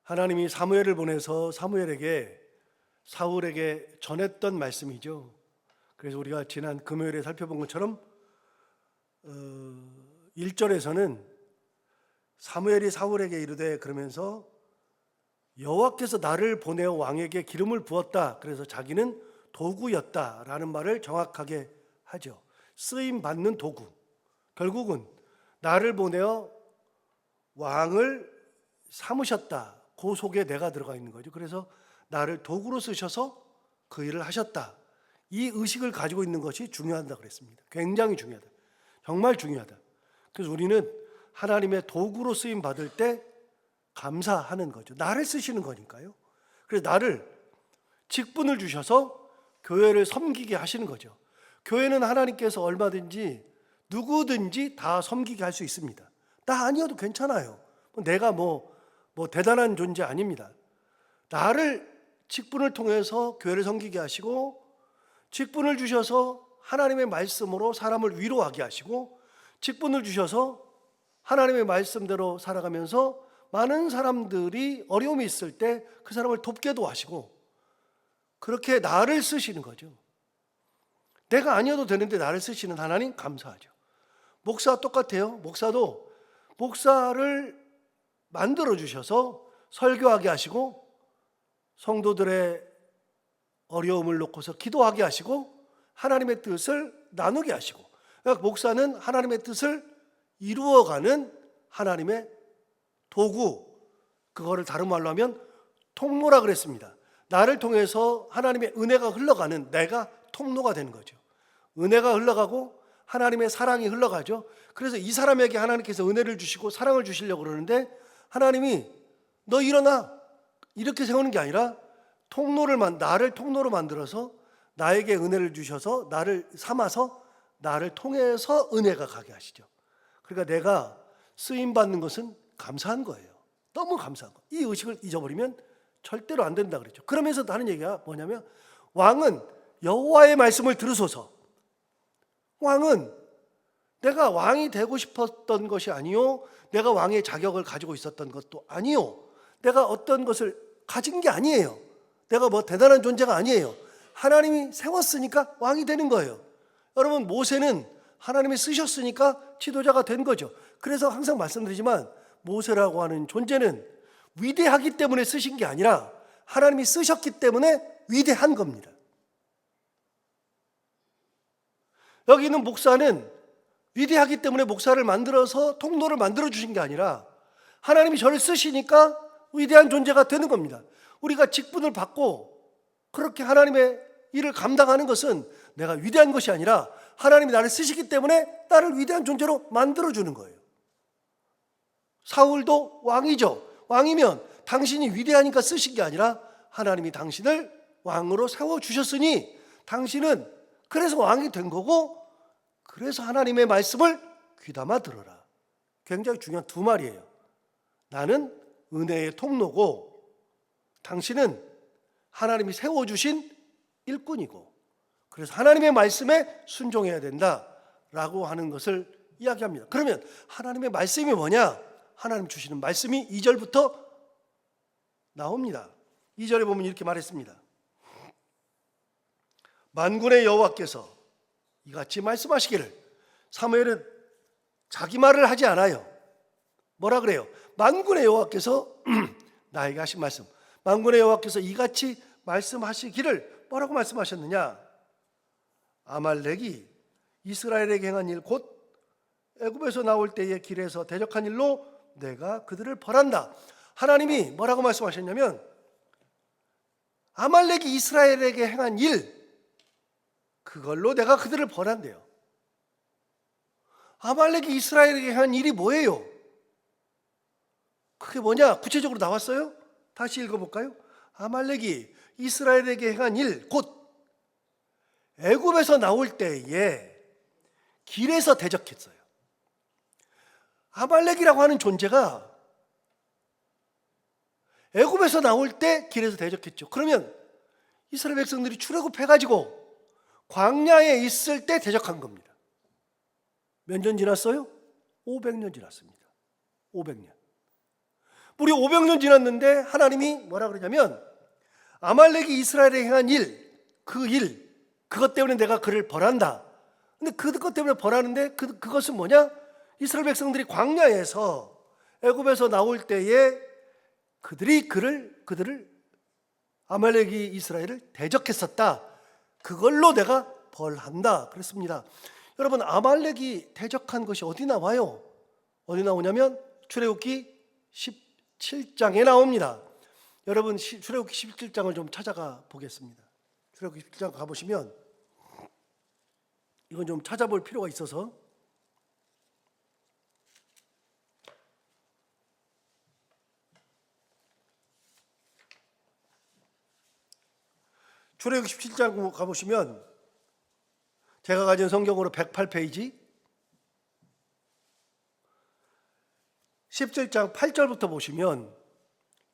하나님이 사무엘을 보내서 사울에게 전했던 말씀이죠. 그래서 우리가 지난 금요일에 살펴본 것처럼 1절에서는 사무엘이 사울에게 이르되, 그러면서 여호와께서 나를 보내어 왕에게 기름을 부었다, 그래서 자기는 도구였다라는 말을 정확하게 하죠. 쓰임 받는 도구. 결국은 나를 보내어 왕을 삼으셨다, 그 속에 내가 들어가 있는 거죠. 그래서 나를 도구로 쓰셔서 그 일을 하셨다, 이 의식을 가지고 있는 것이 중요하다 그랬습니다. 굉장히 중요하다, 정말 중요하다. 그래서 우리는 하나님의 도구로 쓰임 받을 때 감사하는 거죠. 나를 쓰시는 거니까요. 그래서 나를 직분을 주셔서 교회를 섬기게 하시는 거죠. 교회는 하나님께서 얼마든지 누구든지 다 섬기게 할 수 있습니다. 나 아니어도 괜찮아요. 내가 뭐 대단한 존재 아닙니다. 나를 직분을 통해서 교회를 섬기게 하시고, 직분을 주셔서 하나님의 말씀으로 사람을 위로하게 하시고, 직분을 주셔서 하나님의 말씀대로 살아가면서 많은 사람들이 어려움이 있을 때 그 사람을 돕게도 하시고, 그렇게 나를 쓰시는 거죠. 내가 아니어도 되는데 나를 쓰시는 하나님 감사하죠. 목사 똑같아요. 목사도 목사를 만들어 주셔서 설교하게 하시고, 성도들의 어려움을 놓고서 기도하게 하시고, 하나님의 뜻을 나누게 하시고, 그러니까 목사는 하나님의 뜻을 이루어가는 하나님의 도구, 그거를 다른 말로 하면 통로라 그랬습니다. 나를 통해서 하나님의 은혜가 흘러가는, 내가 통로가 되는 거죠. 은혜가 흘러가고 하나님의 사랑이 흘러가죠. 그래서 이 사람에게 하나님께서 은혜를 주시고 사랑을 주시려고 그러는데, 하나님이 너 일어나, 이렇게 세우는 게 아니라 나를 통로로 만들어서 나에게 은혜를 주셔서 나를 삼아서 나를 통해서 은혜가 가게 하시죠. 그러니까 내가 쓰임 받는 것은 감사한 거예요. 너무 감사한 거. 이 의식을 잊어버리면 절대로 안 된다 그랬죠. 그러면서 하는 얘기가 뭐냐면, 왕은 여호와의 말씀을 들으소서. 왕은 내가 왕이 되고 싶었던 것이 아니요, 내가 왕의 자격을 가지고 있었던 것도 아니요, 내가 어떤 것을 가진 게 아니에요. 내가 뭐 대단한 존재가 아니에요. 하나님이 세웠으니까 왕이 되는 거예요. 여러분, 모세는 하나님이 쓰셨으니까 지도자가 된 거죠. 그래서 항상 말씀드리지만, 모세라고 하는 존재는 위대하기 때문에 쓰신 게 아니라 하나님이 쓰셨기 때문에 위대한 겁니다. 여기 있는 목사는 위대하기 때문에 목사를 만들어서 통로를 만들어 주신 게 아니라 하나님이 저를 쓰시니까 위대한 존재가 되는 겁니다. 우리가 직분을 받고 그렇게 하나님의 일을 감당하는 것은 내가 위대한 것이 아니라 하나님이 나를 쓰시기 때문에 나를 위대한 존재로 만들어 주는 거예요. 사울도 왕이죠. 왕이면 당신이 위대하니까 쓰신 게 아니라 하나님이 당신을 왕으로 세워주셨으니 당신은 그래서 왕이 된 거고, 그래서 하나님의 말씀을 귀담아 들어라. 굉장히 중요한 두 말이에요. 나는 은혜의 통로고, 당신은 하나님이 세워주신 일꾼이고, 그래서 하나님의 말씀에 순종해야 된다라고 하는 것을 이야기합니다. 그러면 하나님의 말씀이 뭐냐? 하나님 주시는 말씀이 2절부터 나옵니다. 2절에 보면 이렇게 말했습니다. 만군의 여호와께서 이같이 말씀하시기를. 사무엘은 자기 말을 하지 않아요. 뭐라 그래요? 만군의 여호와께서 나에게 하신 말씀. 만군의 여호와께서 이같이 말씀하시기를. 뭐라고 말씀하셨느냐? 아말렉이 이스라엘에게 행한 일, 곧 애굽에서 나올 때의 길에서 대적한 일로 내가 그들을 벌한다. 하나님이 뭐라고 말씀하셨냐면, 아말렉이 이스라엘에게 행한 일, 그걸로 내가 그들을 벌한대요. 아말렉이 이스라엘에게 행한 일이 뭐예요? 그게 뭐냐? 구체적으로 나왔어요? 다시 읽어볼까요? 아말렉이 이스라엘에게 행한 일, 곧 애굽에서 나올 때에 길에서 대적했어요. 아말렉이라고 하는 존재가 애굽에서 나올 때 길에서 대적했죠. 그러면 이스라엘 백성들이 출애굽해가지고 광야에 있을 때 대적한 겁니다. 몇 년 지났어요? 500년 지났습니다. 500년. 무려 500년 지났는데 하나님이 뭐라 그러냐면 아말렉이 이스라엘에 행한 일, 그것 때문에 내가 그를 벌한다. 근데 그것 때문에 벌하는데 그것은 뭐냐? 이스라엘 백성들이 광야에서 애굽에서 나올 때에 그들을 아말렉이 이스라엘을 대적했었다. 그걸로 내가 벌한다. 그랬습니다. 여러분, 아말렉이 대적한 것이 어디 나와요? 어디 나오냐면 출애굽기 17장에 나옵니다. 여러분, 출애굽기 17장을 좀 찾아가 보겠습니다. 출애굽기 17장 가보시면 이건 좀 찾아볼 필요가 있어서 출애굽기 17장 가보시면 제가 가진 성경으로 108페이지 17장 8절부터 보시면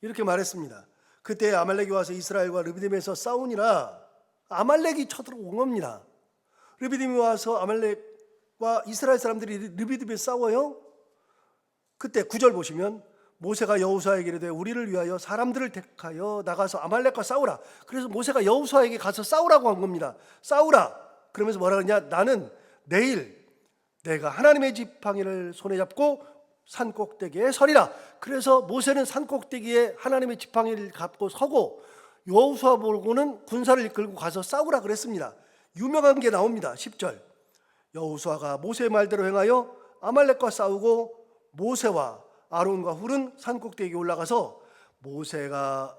이렇게 말했습니다. 그때 아말렉이 와서 이스라엘과 르비딤에서 싸우니라. 아말렉이 쳐들어온 겁니다. 르비딤이 와서 아말렉과 이스라엘 사람들이 르비딤에 싸워요. 그때 9절 보시면 모세가 여호수아에게 이르되 우리를 위하여 사람들을 택하여 나가서 아말렉과 싸우라. 그래서 모세가 여호수아에게 가서 싸우라고 한 겁니다. 싸우라. 그러면서 뭐라 그러냐? 나는 내일 내가 하나님의 지팡이를 손에 잡고 산 꼭대기에 서리라. 그래서 모세는 산 꼭대기에 하나님의 지팡이를 갖고 서고 여호수아 보고는 군사를 이끌고 가서 싸우라 그랬습니다. 유명한 게 나옵니다. 10절 여호수아가 모세의 말대로 행하여 아말렉과 싸우고 모세와 아론과 훌은 산 꼭대기에 올라가서 모세가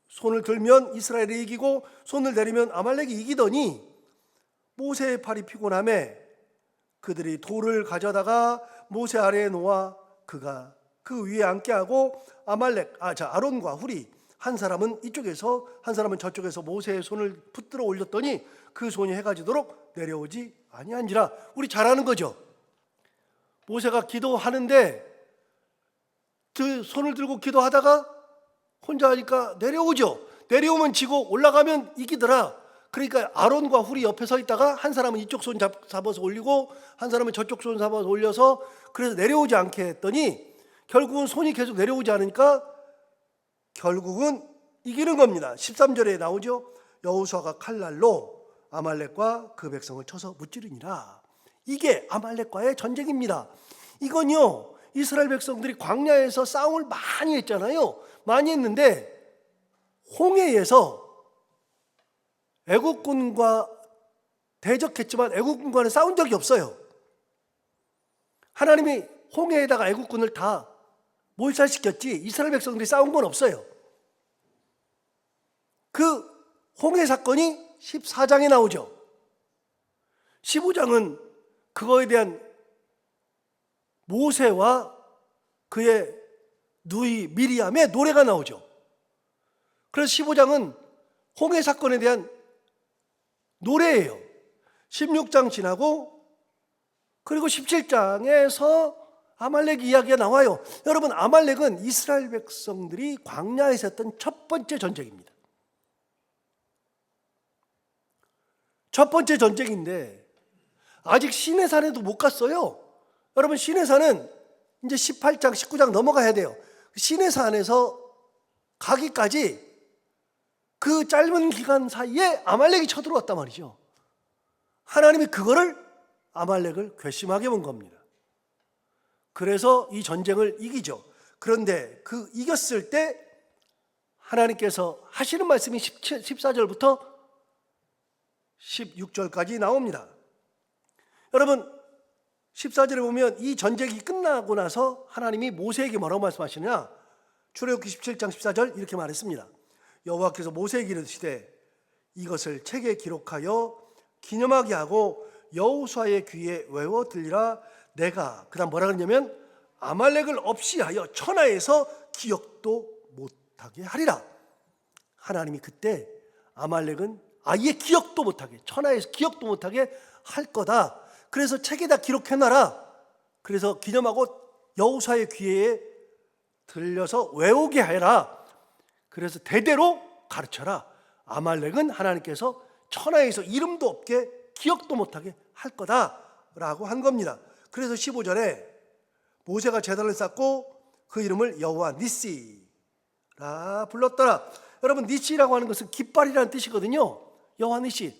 손을 들면 이스라엘이 이기고 손을 내리면 아말렉이 이기더니 모세의 팔이 피곤하매 그들이 돌을 가져다가 모세 아래에 놓아 그가 그 위에 앉게 하고 아론과 훌이 한 사람은 이쪽에서 한 사람은 저쪽에서 모세의 손을 붙들어 올렸더니 그 손이 해가 지도록 내려오지 아니한지라. 우리 잘 아는 거죠. 모세가 기도하는데 그 손을 들고 기도하다가 혼자 하니까 내려오죠. 내려오면 지고 올라가면 이기더라. 그러니까 아론과 훌이 옆에 서 있다가 한 사람은 이쪽 손 잡아서 올리고 한 사람은 저쪽 손 잡아서 올려서 그래서 내려오지 않게 했더니 결국은 손이 계속 내려오지 않으니까 결국은 이기는 겁니다. 13절에 나오죠. 여호수아가 칼날로 아말렉과 그 백성을 쳐서 무찌르니라. 이게 아말렉과의 전쟁입니다. 이건요, 이스라엘 백성들이 광야에서 싸움을 많이 했잖아요. 많이 했는데 홍해에서 애국군과 대적했지만 애국군과는 싸운 적이 없어요. 하나님이 홍해에다가 애국군을 다 몰살시켰지 이스라엘 백성들이 싸운 건 없어요. 그 홍해 사건이 14장에 나오죠. 15장은 그거에 대한 모세와 그의 누이 미리암의 노래가 나오죠. 그래서 15장은 홍해 사건에 대한 노래예요. 16장 지나고 그리고 17장에서 아말렉 이야기가 나와요. 여러분, 아말렉은 이스라엘 백성들이 광야에서 했던 첫 번째 전쟁입니다. 첫 번째 전쟁인데 아직 시내산에도 못 갔어요. 여러분, 시내산은 이제 18장, 19장 넘어가야 돼요. 시내산에서 가기까지 그 짧은 기간 사이에 아말렉이 쳐들어왔단 말이죠. 하나님이 그거를 아말렉을 괘씸하게 본 겁니다. 그래서 이 전쟁을 이기죠. 그런데 그 이겼을 때 하나님께서 하시는 말씀이 14절부터 16절까지 나옵니다. 여러분, 14절에 보면 이 전쟁이 끝나고 나서 하나님이 모세에게 뭐라고 말씀하시느냐? 출애굽기 17장 14절 이렇게 말했습니다. 여호와께서 모세에게 이르시되 이것을 책에 기록하여 기념하게 하고 여호수아의 귀에 외워 들리라. 내가 그다음 뭐라 그러냐면 아말렉을 없이 하여 천하에서 기억도 못하게 하리라. 하나님이 그때 아말렉은 아예 기억도 못하게, 천하에서 기억도 못하게 할 거다. 그래서 책에다 기록해놔라. 그래서 기념하고 여호수아의 귀에 들려서 외우게 해라. 그래서 대대로 가르쳐라. 아말렉은 하나님께서 천하에서 이름도 없게 기억도 못하게 할 거다라고 한 겁니다. 그래서 15절에 모세가 제단을 쌓고 그 이름을 여호와 니시라 불렀더라. 여러분, 니시라고 하는 것은 깃발이라는 뜻이거든요. 여호와 니시,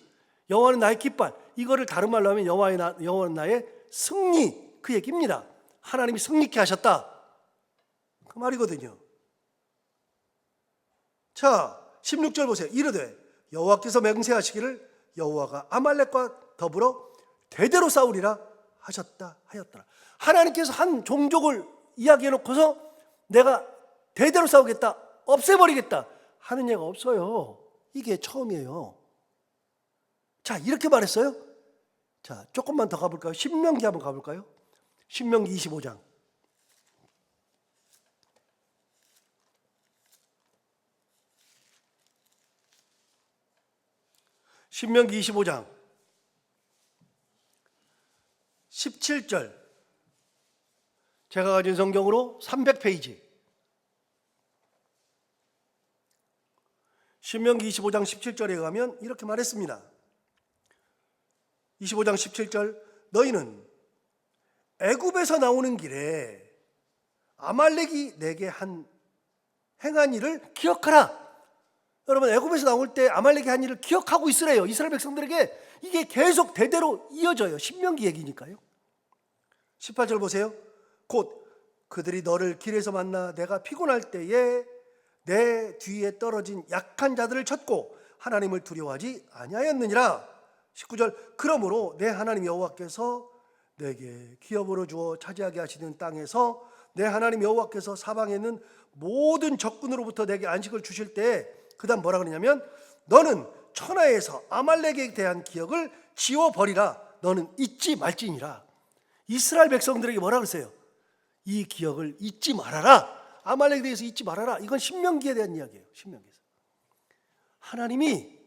여호와는 나의 깃발. 이거를 다른 말로 하면 여호와는 나의 승리, 그 얘기입니다. 하나님이 승리케 하셨다, 그 말이거든요. 자, 16절 보세요. 이르되 여호와께서 맹세하시기를 여호와가 아말렉과 더불어 대대로 싸우리라 하였더라. 하나님께서 한 종족을 이야기해 놓고서 내가 대대로 싸우겠다, 없애버리겠다 하는 얘기가 없어요. 이게 처음이에요. 자, 이렇게 말했어요. 자, 조금만 더 가볼까요? 신명기 한번 가볼까요? 신명기 25장. 신명기 25장 17절. 제가 가진 성경으로 300페이지. 신명기 25장 17절에 가면 이렇게 말했습니다. 25장 17절. 너희는 애굽에서 나오는 길에 아말렉이 내게 행한 일을 기억하라. 여러분, 애굽에서 나올 때 아말렉이 한 일을 기억하고 있으래요. 이스라엘 백성들에게 이게 계속 대대로 이어져요. 신명기 얘기니까요. 18절 보세요. 곧 그들이 너를 길에서 만나 내가 피곤할 때에 내 뒤에 떨어진 약한 자들을 쳤고 하나님을 두려워하지 아니하였느니라. 19절. 그러므로 내 하나님 여호와께서 내게 기업으로 주어 차지하게 하시는 땅에서 내 하나님 여호와께서 사방에 있는 모든 적군으로부터 내게 안식을 주실 때, 그 다음 뭐라 그러냐면, 너는 천하에서 아말렉에 대한 기억을 지워버리라. 너는 잊지 말지니라. 이스라엘 백성들에게 뭐라 그랬어요? 이 기억을 잊지 말아라. 아말렉에 대해서 잊지 말아라. 이건 신명기에 대한 이야기예요. 신명기에서 하나님이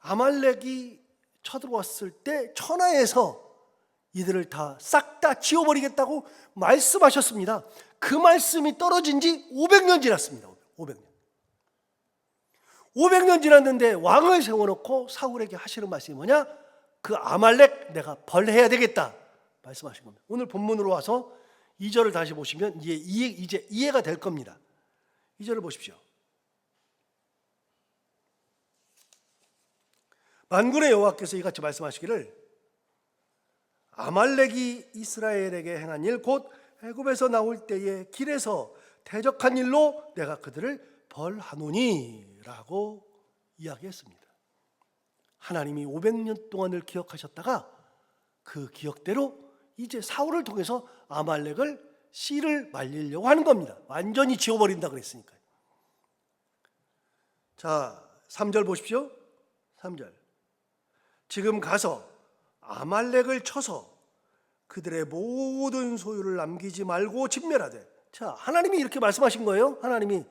아말렉이 쳐들어왔을 때 천하에서 이들을 다 싹 다 지워버리겠다고 말씀하셨습니다. 그 말씀이 떨어진 지 500년 지났습니다. 500년 지났는데 왕을 세워놓고 사울에게 하시는 말씀이 뭐냐? 그 아말렉 내가 벌해야 되겠다 말씀하신 겁니다. 오늘 본문으로 와서 2절을 다시 보시면 이제 이해가 될 겁니다. 2절을 보십시오. 만군의 여호와께서 이같이 말씀하시기를 아말렉이 이스라엘에게 행한 일 곧 애굽에서 나올 때에 길에서 대적한 일로 내가 그들을 벌하노니 라고 이야기했습니다. 하나님이 500년 동안을 기억하셨다가 그 기억대로 이제 사울을 통해서 아말렉을 씨를 말리려고 하는 겁니다. 완전히 지워버린다 그랬으니까요. 자, 3절 보십시오. 3절. 지금 가서 아말렉을 쳐서 그들의 모든 소유를 남기지 말고 진멸하되. 자, 하나님이 이렇게 말씀하신 거예요. 하나님이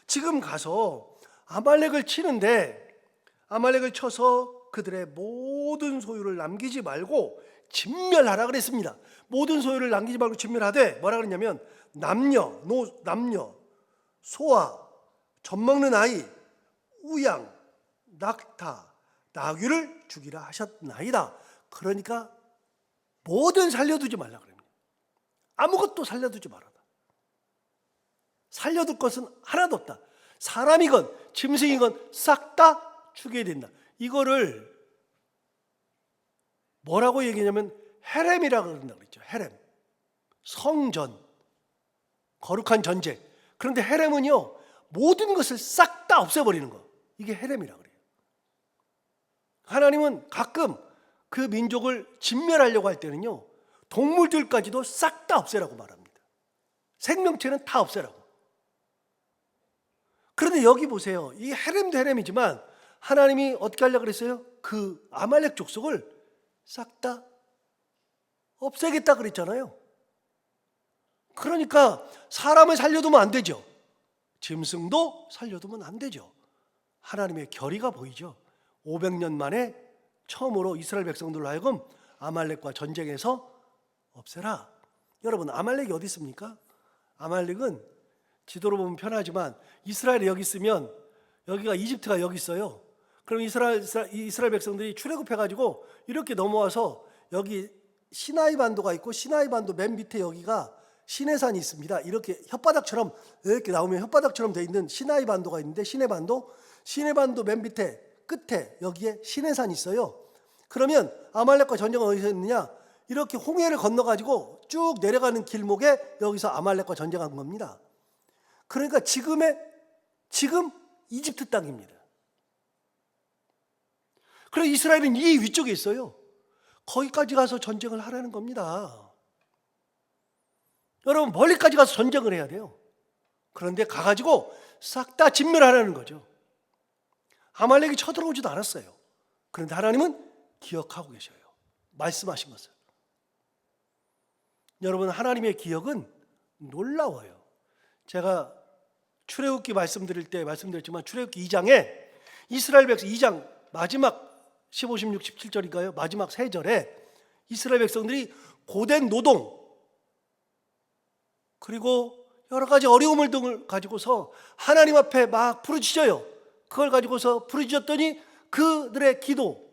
지금 가서 아말렉을 치는데, 아말렉을 쳐서 그들의 모든 소유를 남기지 말고 진멸하라 그랬습니다. 모든 소유를 남기지 말고 진멸하되 뭐라 그랬냐면, 남녀, 소아, 젖먹는 아이, 우양, 낙타, 나귀를 죽이라 하셨나이다. 그러니까 뭐든 살려두지 말라 그럽니다. 아무것도 살려두지 말아라. 살려둘 것은 하나도 없다. 사람이건 짐승이건 싹 다 죽여야 된다. 이거를 뭐라고 얘기하냐면 헤렘이라고 그런다고 그랬죠. 헤렘. 성전, 거룩한 전제. 그런데 헤렘은요, 모든 것을 싹 다 없애버리는 거. 이게 헤렘이라고 그래요. 하나님은 가끔 그 민족을 진멸하려고 할 때는요, 동물들까지도 싹 다 없애라고 말합니다. 생명체는 다 없애라고. 그런데 여기 보세요. 이 헤렘도 헤렘이지만 하나님이 어떻게 하려고 그랬어요? 그 아말렉 족속을 싹 다 없애겠다 그랬잖아요. 그러니까 사람을 살려두면 안 되죠. 짐승도 살려두면 안 되죠. 하나님의 결의가 보이죠. 500년 만에 처음으로 이스라엘 백성들로 하여금 아말렉과 전쟁에서 없애라. 여러분, 아말렉이 어디 있습니까? 아말렉은 지도로 보면 편하지만 이스라엘이 여기 있으면, 여기가 이집트가 여기 있어요. 그럼 이스라엘 백성들이 출애굽해가지고 이렇게 넘어와서 여기 시나이 반도가 있고, 시나이 반도 맨 밑에 여기가 시내산이 있습니다. 이렇게 혓바닥처럼 이렇게 나오면 혓바닥처럼 돼 있는 시나이 반도가 있는데 시내반도 맨 밑에 끝에 여기에 시내산이 있어요. 그러면 아말렉과 전쟁은 어디서 했느냐? 이렇게 홍해를 건너가지고 쭉 내려가는 길목에 여기서 아말렉과 전쟁한 겁니다. 그러니까 지금 이집트 땅입니다. 그래서 이스라엘은 이 위쪽에 있어요. 거기까지 가서 전쟁을 하라는 겁니다. 여러분, 멀리까지 가서 전쟁을 해야 돼요. 그런데 가가지고 싹 다 진멸하라는 거죠. 아말렉이 쳐들어오지도 않았어요. 그런데 하나님은 기억하고 계셔요. 말씀하신 것을. 여러분, 하나님의 기억은 놀라워요. 제가 출애굽기 말씀드릴 때 말씀드렸지만 출애굽기 2장에 이스라엘 백성 2장 마지막 15, 16, 17절인가요? 마지막 3절에 이스라엘 백성들이 고된 노동 그리고 여러 가지 어려움을 등을 가지고서 하나님 앞에 막 부르짖어요. 그걸 가지고서 부르짖었더니 그들의 기도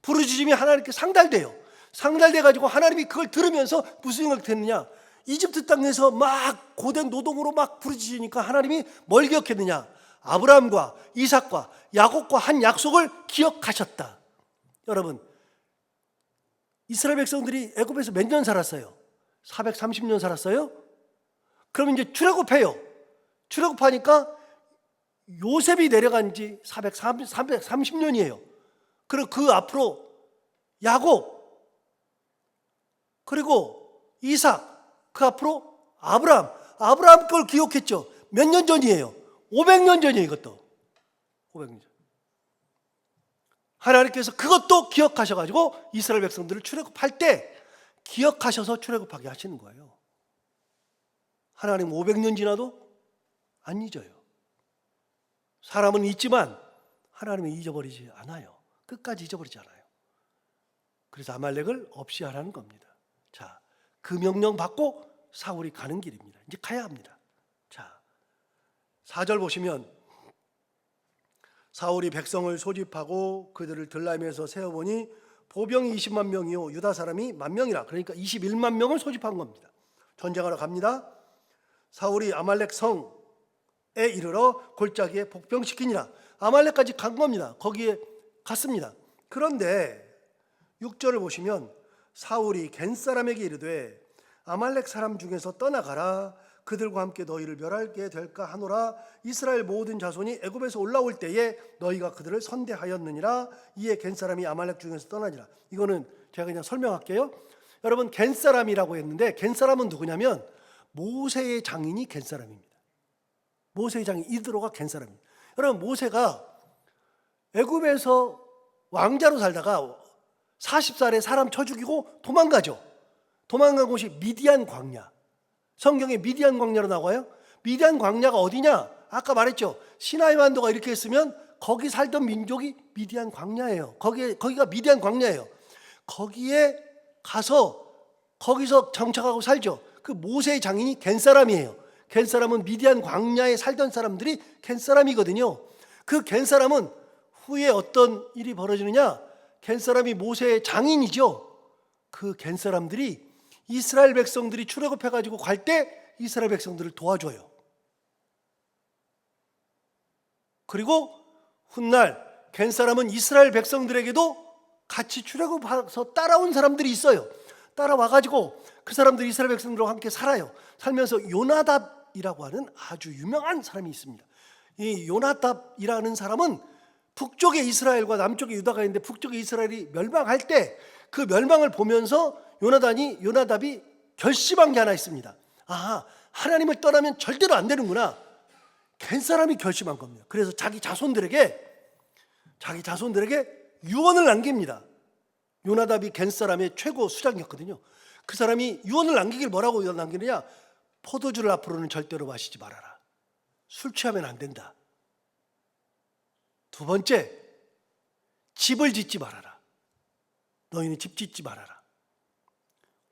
부르짖음이 하나님께 상달돼요. 상달돼 가지고 하나님이 그걸 들으면서 무슨 생각이 됐느냐? 이집트 땅에서 막 고된 노동으로 막 부르짖으니까 하나님이 뭘 기억했느냐? 아브라함과 이삭과 야곱과 한 약속을 기억하셨다. 여러분, 이스라엘 백성들이 애굽에서 몇 년 살았어요? 430년 살았어요? 그러면 이제 출애굽해요. 출애굽하니까 요셉이 내려간 지 330년이에요. 그리고 그 앞으로 야곱, 그리고 이삭, 그 앞으로 아브라함 걸 기억했죠. 몇 년 전이에요? 500년 전이에요. 이것도 500년 전. 하나님께서 그것도 기억하셔가지고 이스라엘 백성들을 출애굽할 때 기억하셔서 출애굽하게 하시는 거예요. 하나님 500년 지나도 안 잊어요. 사람은 잊지만 하나님은 잊어버리지 않아요. 끝까지 잊어버리지 않아요. 그래서 아말렉을 없이 하라는 겁니다. 자, 그 명령 받고 사울이 가는 길입니다. 이제 가야 합니다. 자, 4절 보시면 사울이 백성을 소집하고 그들을 들라임에서 세어보니 보병이 20만 명이요 유다 사람이 10,000명이라. 그러니까 21만 명을 소집한 겁니다. 전쟁하러 갑니다. 사울이 아말렉 성에 이르러 골짜기에 복병시키니라. 아말렉까지 간 겁니다. 거기에 갔습니다. 그런데 6절을 보시면 사울이 겐 사람에게 이르되 아말렉 사람 중에서 떠나가라. 그들과 함께 너희를 멸하게 될까 하노라. 이스라엘 모든 자손이 애굽에서 올라올 때에 너희가 그들을 선대하였느니라. 이에 겐 사람이 아말렉 중에서 떠나니라. 이거는 제가 그냥 설명할게요. 여러분, 겐 사람이라고 했는데 겐 사람은 누구냐면 모세의 장인이 겐 사람입니다. 모세의 장인 이드로가 겐 사람입니다. 여러분, 모세가 애굽에서 왕자로 살다가 40살에 사람 쳐 죽이고 도망가죠. 도망간 곳이 미디안 광야. 성경에 미디안 광야로 나와요. 미디안 광야가 어디냐? 아까 말했죠. 시나이 반도가 이렇게 했으면 거기 살던 민족이 미디안 광야예요. 거기가 미디안 광야예요. 거기에 가서 거기서 정착하고 살죠. 그 모세의 장인이 겐 사람이에요. 겐 사람은 미디안 광야에 살던 사람들이 겐 사람이거든요. 그 겐 사람은 후에 어떤 일이 벌어지느냐? 겐 사람이 모세의 장인이죠. 그 겐 사람들이 이스라엘 백성들이 출애굽해가지고 갈 때 이스라엘 백성들을 도와줘요. 그리고 훗날 겐 사람은 이스라엘 백성들에게도 같이 출애굽해서 따라온 사람들이 있어요. 따라와가지고 그 사람들이 이스라엘 백성들과 함께 살아요. 살면서 요나답이라고 하는 아주 유명한 사람이 있습니다. 이 요나답이라는 사람은 북쪽에 이스라엘과 남쪽에 유다가 있는데 북쪽에 이스라엘이 멸망할 때 그 멸망을 보면서 요나답이 결심한 게 하나 있습니다. 아, 하나님을 떠나면 절대로 안 되는구나. 겐 사람이 결심한 겁니다. 그래서 자기 자손들에게 유언을 남깁니다. 요나답이 겐 사람의 최고 수장이었거든요. 그 사람이 유언을 남기길 뭐라고 남기느냐? 포도주를 앞으로는 절대로 마시지 말아라. 술 취하면 안 된다. 두 번째, 집을 짓지 말아라. 너희는 집 짓지 말아라.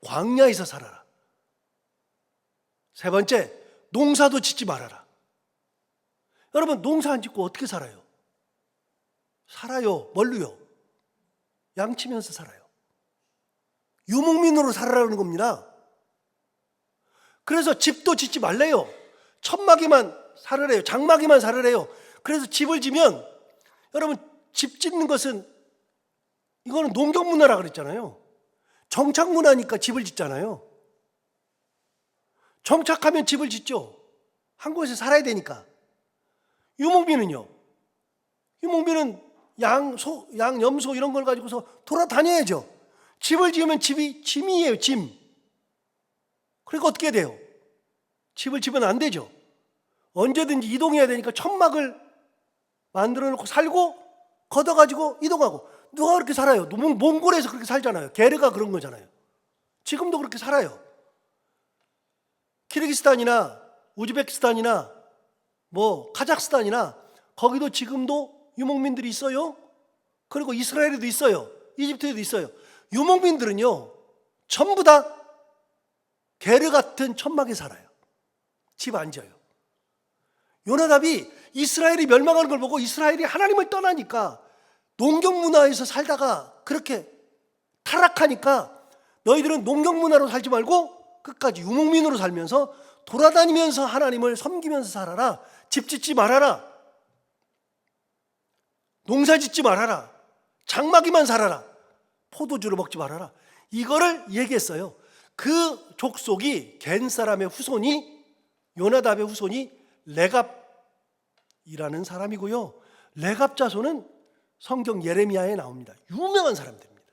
광야에서 살아라. 세 번째, 농사도 짓지 말아라. 여러분, 농사 안 짓고 어떻게 살아요? 살아요. 뭘로요? 양치면서 살아요. 유목민으로 살아라는 겁니다. 그래서 집도 짓지 말래요. 천막에만 살으래요. 장막에만 살으래요. 그래서 집을 지면 여러분, 집 짓는 것은 이거는 농경 문화라 그랬잖아요. 정착 문화니까 집을 짓잖아요. 정착하면 집을 짓죠. 한 곳에 살아야 되니까. 유목민은요. 유목민은 양, 소, 양, 염소 이런 걸 가지고서 돌아다녀야죠. 집을 지으면 집이 짐이에요, 짐. 그러니까 어떻게 돼요? 집을 지으면 안 되죠. 언제든지 이동해야 되니까 천막을 만들어 놓고 살고 걷어가지고 이동하고. 누가 그렇게 살아요? 몽골에서 그렇게 살잖아요. 게르가 그런 거잖아요. 지금도 그렇게 살아요. 키르기스탄이나 우즈베키스탄이나 뭐 카자흐스탄이나 거기도 지금도 유목민들이 있어요. 그리고 이스라엘에도 있어요. 이집트에도 있어요. 유목민들은요, 전부 다 게르 같은 천막에 살아요. 집 안 지어요. 요나답이 이스라엘이 멸망하는 걸 보고 이스라엘이 하나님을 떠나니까 농경 문화에서 살다가 그렇게 타락하니까 너희들은 농경 문화로 살지 말고 끝까지 유목민으로 살면서 돌아다니면서 하나님을 섬기면서 살아라. 집 짓지 말아라. 농사 짓지 말아라. 장막이만 살아라. 포도주를 먹지 말아라. 이거를 얘기했어요. 그 족속이 겐 사람의 후손이, 요나답의 후손이 레갑이라는 사람이고요. 레갑 자손은 성경 예레미야에 나옵니다. 유명한 사람들입니다.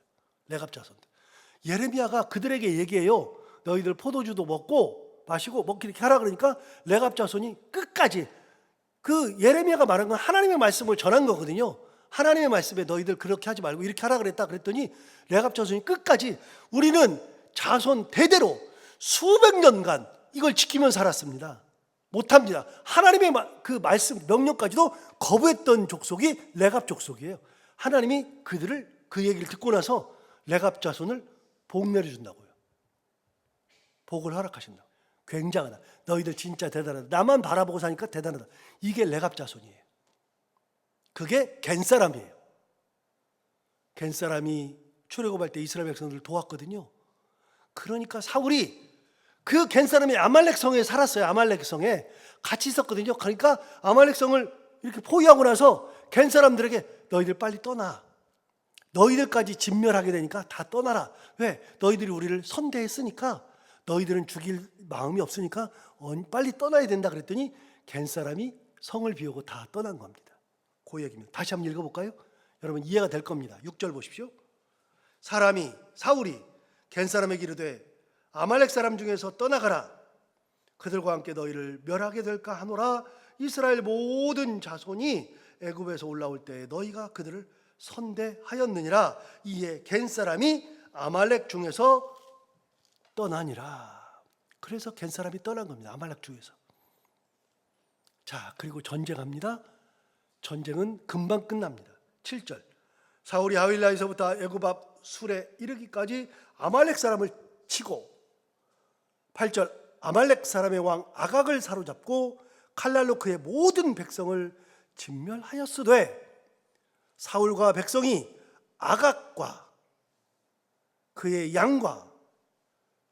레갑 자손들. 예레미야가 그들에게 얘기해요. 너희들 포도주도 먹고 마시고 먹기 이렇게 하라 그러니까 레갑 자손이 끝까지, 그 예레미야가 말한 건 하나님의 말씀을 전한 거거든요. 하나님의 말씀에 너희들 그렇게 하지 말고 이렇게 하라 그랬다 그랬더니 레갑 자손이 끝까지 우리는 자손 대대로 수백 년간 이걸 지키면서 살았습니다. 못합니다. 하나님의 그 말씀 명령까지도 거부했던 족속이 레갑 족속이에요. 하나님이 그들을, 그 얘기를 듣고 나서 레갑 자손을 복 내려준다고요. 복을 허락하신다고. 굉장하다. 너희들 진짜 대단하다. 나만 바라보고 사니까 대단하다. 이게 레갑 자손이에요. 그게 겐 사람이에요. 겐 사람이 출애굽할 때 이스라엘 백성들을 도왔거든요. 그러니까 사울이 그 겐 사람이 아말렉 성에 살았어요. 아말렉 성에 같이 있었거든요. 그러니까 아말렉 성을 이렇게 포위하고 나서 겐 사람들에게 너희들 빨리 떠나. 너희들까지 진멸하게 되니까 다 떠나라. 왜? 너희들이 우리를 선대했으니까, 너희들은 죽일 마음이 없으니까 빨리 떠나야 된다 그랬더니 겐 사람이 성을 비우고 다 떠난 겁니다. 그 얘기입니다. 다시 한번 읽어볼까요? 여러분 이해가 될 겁니다. 6절 보십시오. 사울이 겐 사람에게 이르되 아말렉 사람 중에서 떠나가라. 그들과 함께 너희를 멸하게 될까 하노라. 이스라엘 모든 자손이 애굽에서 올라올 때 너희가 그들을 선대하였느니라. 이에 겐 사람이 아말렉 중에서 떠나니라. 그래서 겐 사람이 떠난 겁니다. 아말렉 중에서. 자, 그리고 전쟁합니다. 전쟁은 금방 끝납니다. 7절. 사울이 하윌라에서부터 애굽 앞 술에 이르기까지 아말렉 사람을 치고, 8절. 아말렉 사람의 왕 아각을 사로잡고 칼날로 그의 모든 백성을 진멸하였으되, 사울과 백성이 아각과 그의 양과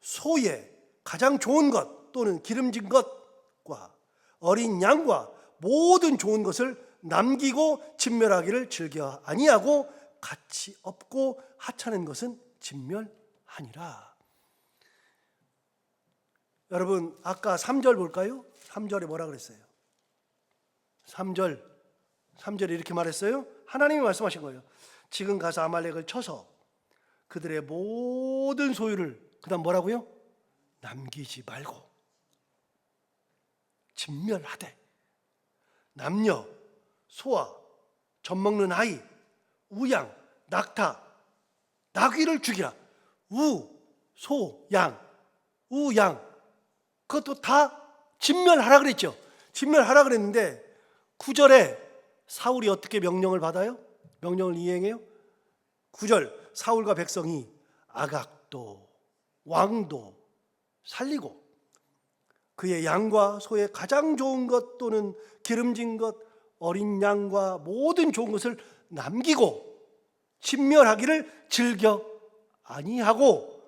소의 가장 좋은 것 또는 기름진 것과 어린 양과 모든 좋은 것을 남기고 진멸하기를 즐겨 아니하고 가치 없고 하찮은 것은 진멸하니라. 여러분 아까 3절 볼까요? 3절에 뭐라 그랬어요? 3절에 이렇게 말했어요. 하나님이 말씀하신 거예요. 지금 가서 아말렉을 쳐서 그들의 모든 소유를, 그 다음 뭐라고요? 남기지 말고 진멸하되 남녀, 소아, 젖먹는 아이, 우양, 낙타, 나귀를 죽이라. 우, 소, 양, 우양, 그것도 다 진멸하라 그랬죠. 진멸하라 그랬는데 9절에 사울이 어떻게 명령을 받아요? 명령을 이행해요? 9절. 사울과 백성이 아각도 왕도 살리고 그의 양과 소의 가장 좋은 것 또는 기름진 것, 어린 양과 모든 좋은 것을 남기고 진멸하기를 즐겨 아니하고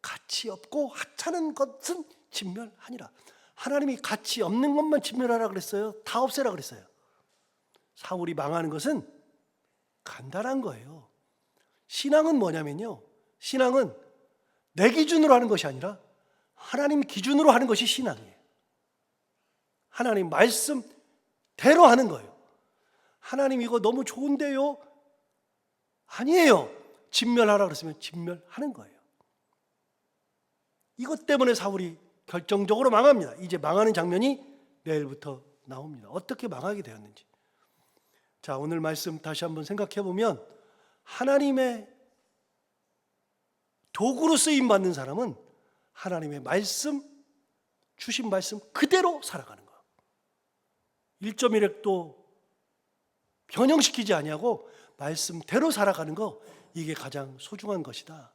가치 없고 하찮은 것은 진멸하니라. 하나님이 가치 없는 것만 진멸하라 그랬어요? 다 없애라 그랬어요? 사울이 망하는 것은 간단한 거예요. 신앙은 뭐냐면요, 신앙은 내 기준으로 하는 것이 아니라 하나님 기준으로 하는 것이 신앙이에요. 하나님 말씀대로 하는 거예요. 하나님 이거 너무 좋은데요? 아니에요. 진멸하라 그랬으면 진멸하는 거예요. 이것 때문에 사울이 결정적으로 망합니다. 이제 망하는 장면이 내일부터 나옵니다. 어떻게 망하게 되었는지. 자, 오늘 말씀 다시 한번 생각해 보면 하나님의 도구로 쓰임 받는 사람은 하나님의 말씀, 주신 말씀 그대로 살아가는 거예요. 1.1획도 변형시키지 아니하고 말씀대로 살아가는 거, 이게 가장 소중한 것이다.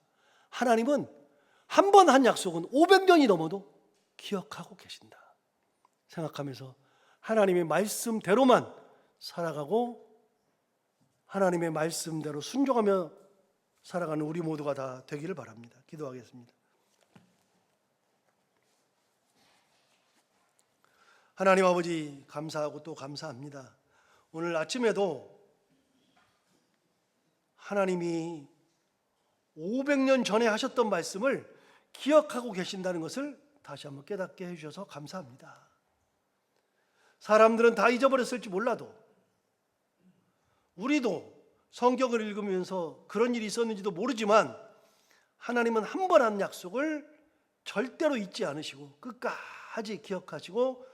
하나님은 한 번 한 약속은 500년이 넘어도 기억하고 계신다 생각하면서 하나님의 말씀대로만 살아가고 하나님의 말씀대로 순종하며 살아가는 우리 모두가 다 되기를 바랍니다. 기도하겠습니다. 하나님 아버지, 감사하고 또 감사합니다. 오늘 아침에도 하나님이 500년 전에 하셨던 말씀을 기억하고 계신다는 것을 다시 한번 깨닫게 해주셔서 감사합니다. 사람들은 다 잊어버렸을지 몰라도 우리도 성경을 읽으면서 그런 일이 있었는지도 모르지만 하나님은 한 번 한 약속을 절대로 잊지 않으시고 끝까지 기억하시고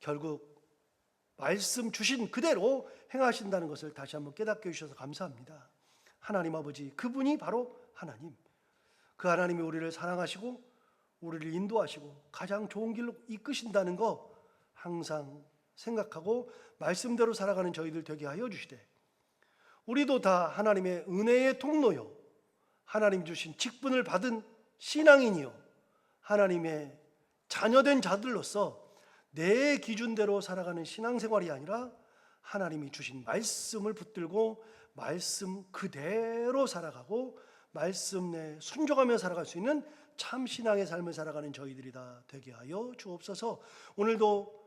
결국 말씀 주신 그대로 행하신다는 것을 다시 한번 깨닫게 해주셔서 감사합니다. 하나님 아버지, 그분이 바로 하나님, 그 하나님이 우리를 사랑하시고 우리를 인도하시고 가장 좋은 길로 이끄신다는 거 항상 생각하고 말씀대로 살아가는 저희들 되게 하여 주시되, 우리도 다 하나님의 은혜의 통로요, 하나님 주신 직분을 받은 신앙인이요, 하나님의 자녀된 자들로서 내 기준대로 살아가는 신앙생활이 아니라 하나님이 주신 말씀을 붙들고 말씀 그대로 살아가고 말씀 내 순종하며 살아갈 수 있는 참 신앙의 삶을 살아가는 저희들이 다 되게 하여 주옵소서. 오늘도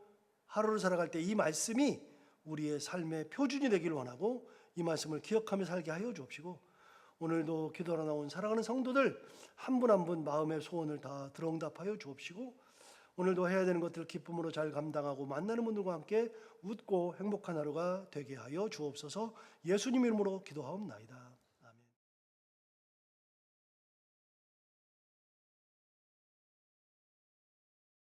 하루를 살아갈 때 이 말씀이 우리의 삶의 표준이 되기를 원하고 이 말씀을 기억하며 살게 하여 주옵시고, 오늘도 기도하러 나온 사랑하는 성도들 한 분 한 분 마음의 소원을 다 들어응답하여 주옵시고, 오늘도 해야 되는 것들을 기쁨으로 잘 감당하고 만나는 분들과 함께 웃고 행복한 하루가 되게 하여 주옵소서. 예수님 이름으로 기도하옵나이다.